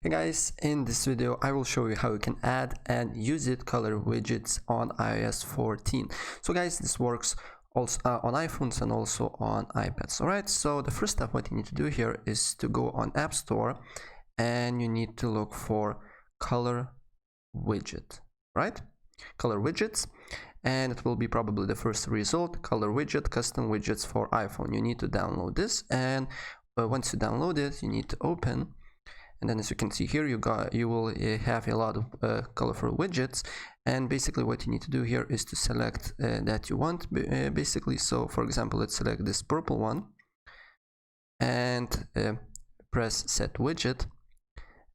Hey guys, in this video I will show you how you can add and use it color widgets on iOS 14. So guys, this works also on iPhones and also on iPads. Alright, so the first step what you need to do here is to go on App Store and you need to look for color widget, right? Color widgets, and it will be probably the first result, color widget, custom widgets for iPhone. You need to download this, and once you download it, you need to open. And then as you can see here, you will have a lot of colorful widgets, and basically what you need to do here is to select that you want basically. So for example, let's select this purple one and press set widget,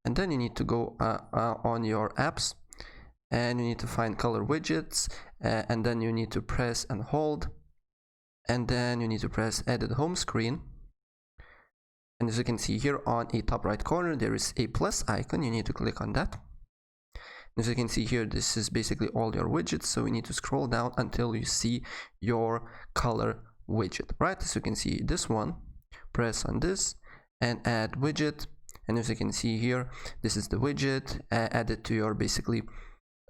and then you need to go on your apps and you need to find color widgets, and then you need to press and hold, and then you need to press edit home screen. And as you can see here on a top right corner, there is a plus icon. You need to click on that. As you can see here, this is basically all your widgets. So we need to scroll down until you see your color widget, right? As you can see this one, press on this and add widget. And as you can see here, this is the widget added to your basically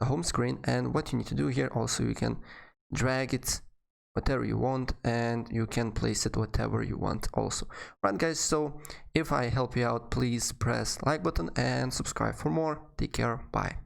home screen. And what you need to do here also, you can drag it whatever you want, and you can place it whatever you want also. Right guys, so if I help you out, please press like button and subscribe for more. Take care, bye.